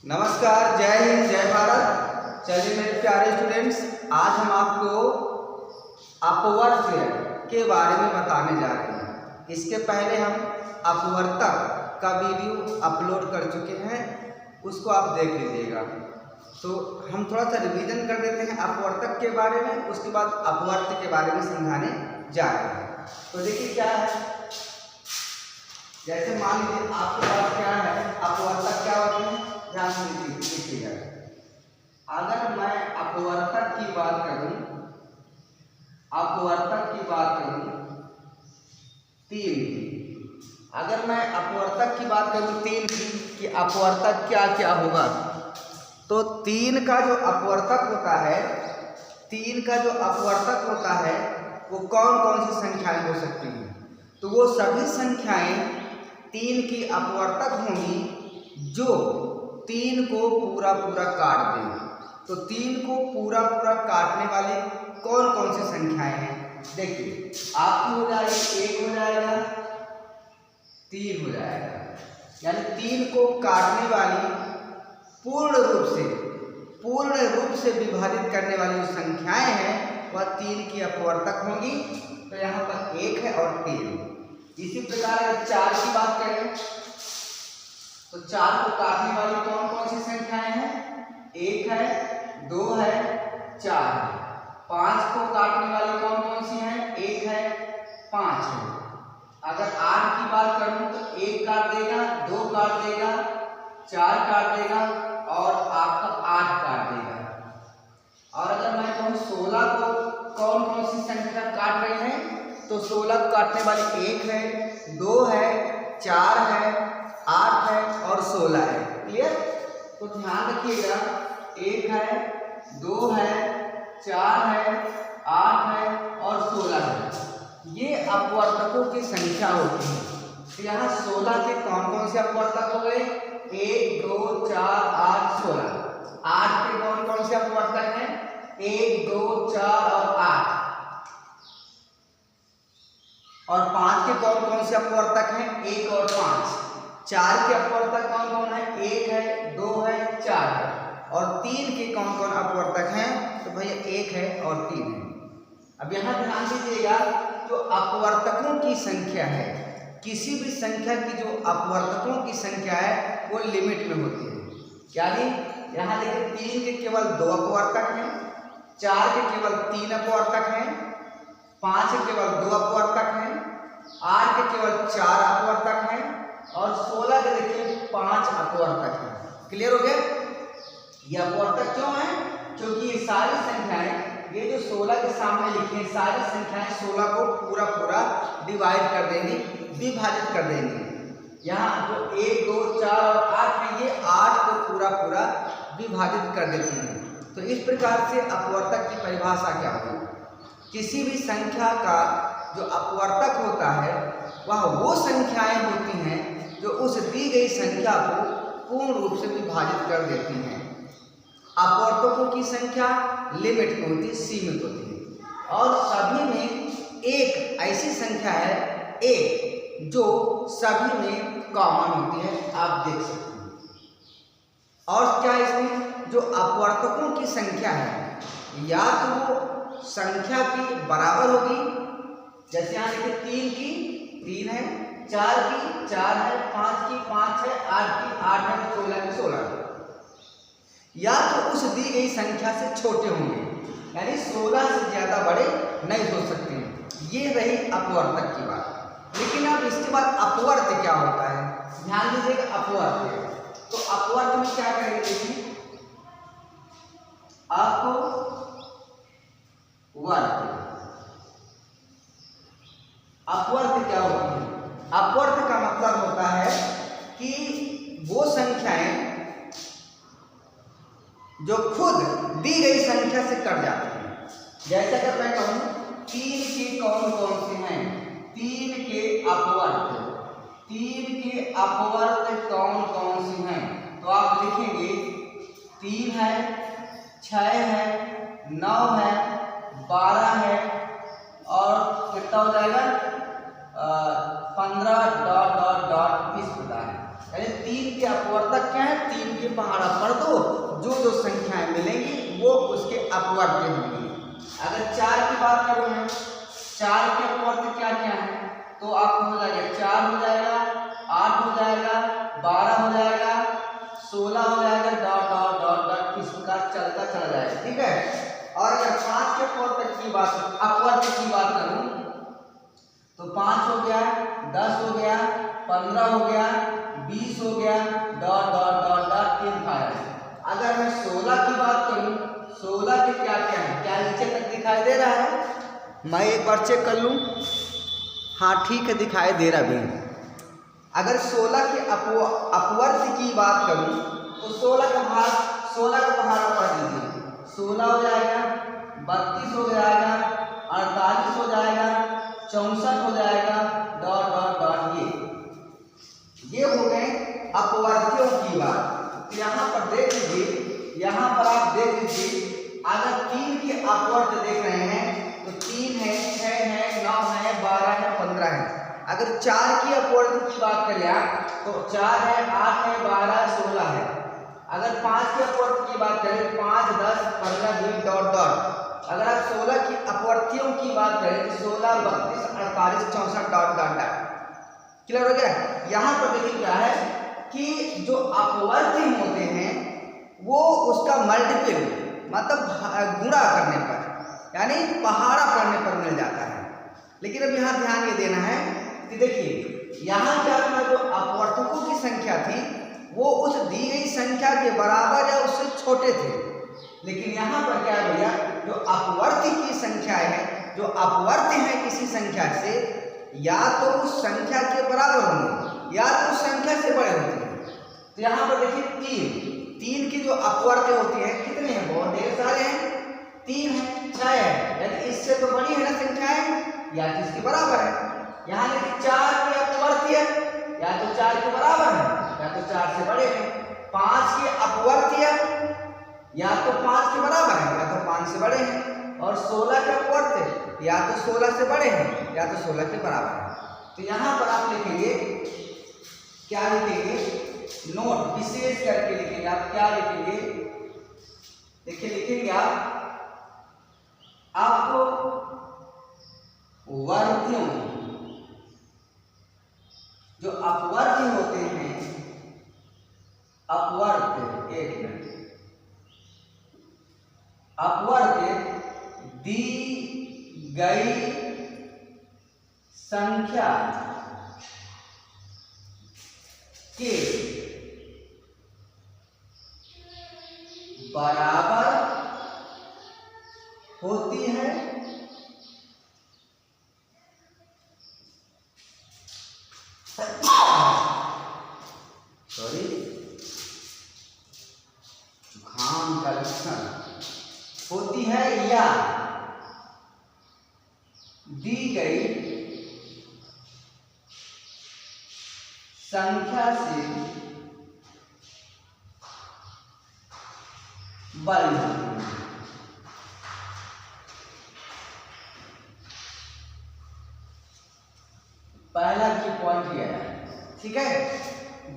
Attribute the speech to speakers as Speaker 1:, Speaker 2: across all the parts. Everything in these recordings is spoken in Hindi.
Speaker 1: नमस्कार, जय हिंद, जय भारत। चलिए मेरे प्यारे स्टूडेंट्स, आज हम आपको अपवर्त्य के बारे में बताने जा रहे हैं। इसके पहले हम अपवर्तक का वीडियो अपलोड कर चुके हैं, उसको आप देख लीजिएगा। तो हम थोड़ा सा रिवीजन कर देते हैं अपवर्तक के बारे में, उसके बाद अपवर्त्य के बारे में समझाने जा रहे हैं। तो देखिए क्या है, जैसे मान लीजिए आपके पास क्या है, अपवर्तक क्या होते हैं, ध्यान से देखिएगा। अगर मैं अपवर्तक की बात करूं, तीन की, अगर मैं अपवर्तक की बात करूं तीन की कि अपवर्तक क्या क्या होगा, तो तीन का जो अपवर्तक होता है वो कौन कौन सी संख्याएं हो सकती हैं। तो वो सभी संख्याएं तीन की अपवर्तक होंगी जो तीन को पूरा पूरा काट दें। तो तीन को पूरा पूरा काटने वाली कौन कौन सी संख्याएं हैं, देखिए आपकी हो जाएगी, एक हो जाएगा, तीन हो जाएगा। यानी तीन को काटने वाली पूर्ण रूप से विभाजित करने वाली जो संख्याएं हैं वह तीन की अपवर्तक होंगी। तो यहाँ पर एक है और तीन। इसी प्रकार अगर चार की बात करें तो चार को काटने वाली कौन कौन सी संख्याएं हैं, एक है, दो है, चार है। पांच को काटने वाली कौन कौन सी हैं, एक है, पांच है। अगर आठ की बात करूं तो एक काट देगा, दो काट देगा, चार काट देगा और आपका आठ काट देगा। और अगर मैं कहूं 16 को कौन कौन सी संख्या काट रही है, तो 16 को काटने वाली एक है, दो है, चार है, आठ है और 16 है। क्लियर? तो ध्यान रखिएगा, एक है, दो है, चार है, आठ है और 16 है। ये अपवर्तकों की संख्या होती है। तो यहाँ 16 के कौन कौन से अपवर्तक हो गए, 1, 2, 4, 8, 16। 8 के कौन कौन से अपवर्तक हैं, 1, 2, 4 और 8। और 5 के कौन कौन से अपवर्तक हैं, 1 और 5। 4 के अपवर्तक कौन कौन है, 1 है, 2 है, 4 है। और 3 के कौन कौन अपवर्तक हैं, तो भैया 1 है और 3 है। अब यहाँ ध्यान दीजिएगा, जो अपवर्तकों की संख्या है, किसी भी संख्या की जो अपवर्तकों की संख्या है वो लिमिट में होती है। यानी यहाँ देखिए 3 के केवल 2 अपवर्तक हैं, 4 के केवल 3 अपवर्तक हैं, 5 के केवल 2 अपवर्तक हैं, 8 के केवल 4 अपवर्तक हैं और 16 के देखिए 5 अपवर्तक हैं। क्लियर हो गया? ये अपवर्तक क्यों है? क्योंकि ये सारी संख्याएं, ये जो 16 के सामने लिखे हैं, सारी संख्याएं 16 को पूरा पूरा डिवाइड कर देंगी, विभाजित कर देंगी। यहाँ जो 1, 2, 4 और 8 है, ये 8 को पूरा पूरा विभाजित कर देती हैं। तो इस प्रकार से अपवर्तक की परिभाषा क्या होगी, किसी भी संख्या का जो अपवर्तक होता है वह वो संख्याएं होती हैं जो उस दी गई संख्या को पूर्ण रूप से विभाजित कर देती हैं। अपवर्तकों की संख्या लिमिट में होती है, सीमित होती है। और सभी में एक ऐसी संख्या है, एक जो सभी में कॉमन होती है, आप देख सकते हैं। और क्या इसमें जो अपवर्तकों की संख्या है, या तो वो संख्या की बराबर होगी, जैसे यहाँ देखिए 3 की 3 है, 4 की 4 है, 5 की 5 है, 8 की 8 है, 16 की 16 है। या तो उस दी गई संख्या से छोटे होंगे, यानी 16 से ज्यादा बड़े नहीं हो सकते हैं। ये रही अपवर्तक की बात। लेकिन अब इसके बाद अपवर्त्य क्या होता है, ध्यान दीजिएगा। अपवर्त्य, तो अपवर्त्य में क्या करेंगे, देखिए अपवर्त्य क्या होती है? अपवर्त्य का मतलब होता है कि वो संख्याएं जो खुद दी गई संख्या से कट जाती हैं। जैसे अगर मैं कहूं 3 के कौन कौन से हैं, 3 के अपवर्त्य कौन कौन से हैं, तो आप लिखेंगे 3 है, 6 है, 9 है, 12 है और कितना हो जाएगा 15 ... इस प्रकार है। यानी 3 के अपवर्तक क्या है, 3 के पहाड़ा पढ़ दो, जो जो संख्याएं मिलेंगी वो उसके अपवर्त्य होंगी। अगर 4 की बात करूँ मैं, 4 के अपवर्त्य क्या क्या है, तो आपको हो जाएगा 4 हो जाएगा, 8 हो जाएगा, 12 हो जाएगा, 16 हो जाएगा, डॉट डॉट डॉट डॉट इस प्रकार चलता चला जाएगा, ठीक है। और अगर 5 के अपवर्त्य की बात करूं तो 5 हो गया, 10 हो गया, 15 हो गया, 20 हो गया, dot dot dot dot infinite. अगर मैं 16 की बात करूं, 16 के क्या क्या है, क्या नीचे तक दिखाई दे रहा है, मैं एक बार चेक कर लूं, हाँ ठीक है दिखाई दे रहा भी। अगर 16 के अपवर्त्य की बात करूं तो 16 का पहाड़ा पढ़ लीजिए, 16 हो जाएगा, 32 हो जाएगा, 48 हो जाएगा, 64 हो जाएगा, डॉट डॉट डॉट ये हो गए अपवर्त्यों की बात। तो यहाँ पर देख लीजिए, यहाँ पर आप देख लीजिए, अगर 3 के अपवर्त्य देख रहे हैं तो 3 है, 6 है, 9 है, 12 है, 15 है। अगर 4 की अपवर्त्य की बात करें आप तो 4 है, 8 है, 12, 16 है। अगर 5 के अपवर्त्य की बात करें 5, 10, 15, 20 डॉट डॉट। अगर आप 16 की अपवर्त्यों की बात करें तो 16, 32, 48, 64 डॉट डॉट डॉट। क्लियर हो गया। यहाँ पर देखिए क्या है कि जो अपवर्त्य होते हैं वो उसका मल्टीपल मतलब गुणा करने पर यानी पहाड़ा पढ़ने पर मिल जाता है। लेकिन अब यहाँ ध्यान ये देना है कि देखिए यहाँ क्या था, जो अपवर्तकों की संख्या थी वो उस दी गई संख्या के बराबर या उससे छोटे थे। लेकिन यहाँ पर क्या है भैया, जो अपवर्त्य की संख्याएं हैं, जो अपवर्त्य है किसी संख्या से, या तो उस संख्या के बराबर होंगे या तो उस संख्या से बड़े होते हैं। तो यहाँ पर देखिए 3 की जो अपवर्त्य होती है कितने हैं, बहुत ढेर सारे हैं, 3 है, 6 है, यानी इससे तो बड़ी है ना संख्याएं या तो इसके बराबर है। यहाँ देखिए 4 के अपवर्त्य या तो 4 के बराबर है या तो 4 से बड़े हैं। 5 के अपवर्त्य या तो 5 के बराबर है या तो 5 से बड़े हैं। और 16 के अपवर्त्य या तो 16 से बड़े हैं या तो 16 के बराबर है। तो यहाँ पर आप लिखेंगे, क्या लिखेंगे, नोट विशेष करके लिखेंगे आप, क्या लिखेंगे, देखिए लिखेंगे आपको वर्त्यों, जो अपवर्त्य होते हैं, अपवर्त्य, एक मिनट, अपवर्त्य दी गई संख्या के बराबर होती है सॉरी जुकाम का लक्षण होती है या दी गई संख्या से बड़ी होती है। पहला की पॉइंट यह है, ठीक है।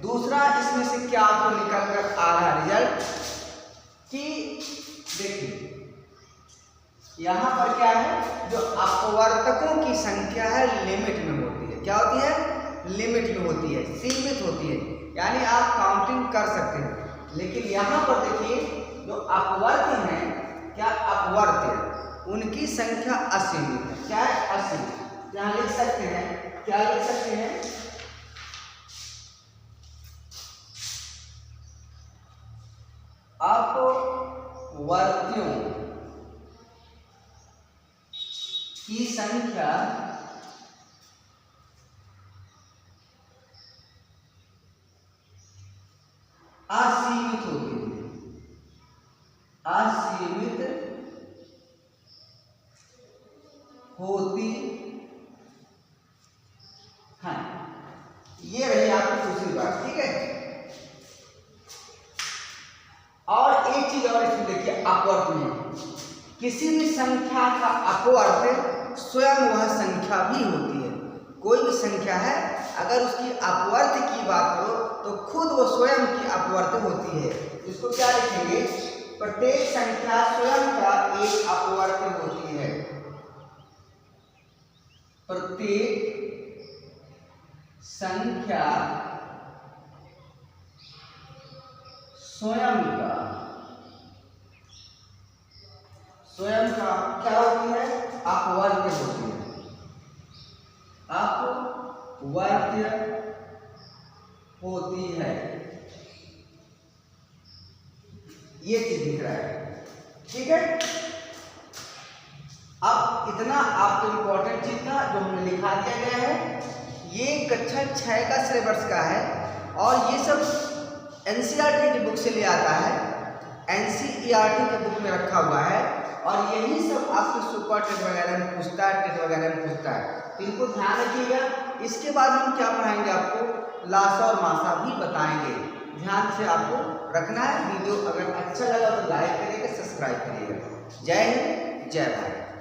Speaker 1: दूसरा इसमें से क्या आपको निकल कर आ रहा है रिजल्ट कि देखिए यहाँ पर क्या है, जो अपवर्तकों की संख्या है लिमिट में होती है। क्या होती है, लिमिट में होती है, सीमित होती है, यानी आप काउंटिंग कर सकते हैं। लेकिन यहाँ पर देखिए जो अपवर्त्य हैं, क्या अपवर्त्य उनकी संख्या असीमित है। क्या है, असीमित। यहाँ लिख सकते हैं, क्या लिख सकते हैं, अपवर्त्यों की संख्या असीमित होती है, असीमित होती है। ये रही आपकी दूसरी बात, ठीक है। और एक चीज और इसमें देखिए, अपवर्त्य में किसी भी संख्या का अपवर्त्य स्वयं वह संख्या भी होती है। कोई भी संख्या है अगर उसकी अपवर्त्य की बात करो तो खुद वो स्वयं की अपवर्त्य होती है। इसको क्या लिखेंगे? प्रत्येक संख्या स्वयं का एक अपवर्त्य होती है। प्रत्येक संख्या स्वयं का क्या होती है? अपवर्त्य होती है। अपवर्त्य होती है, ये चीज दिख रहा है। ठीक है, अब इतना आपको इंपॉर्टेंट चीज था जो हमने लिखा दिया गया है। ये कक्षा 6 का सिलेबस का है और ये सब एनसीईआरटी की बुक से ले आता है, एनसीईआरटी के बुक में रखा हुआ है और यही सब आपको सुपर टेट वगैरह में पूछता है, टेट वगैरह में पूछता है। तो इनको ध्यान रखिएगा। इसके बाद हम क्या पढ़ाएंगे? आपको लासा और मासा भी बताएंगे। ध्यान से आपको रखना है। वीडियो अगर अच्छा लगा तो लाइक करिएगा, सब्सक्राइब करिएगा। जय हिंद, जय भारत।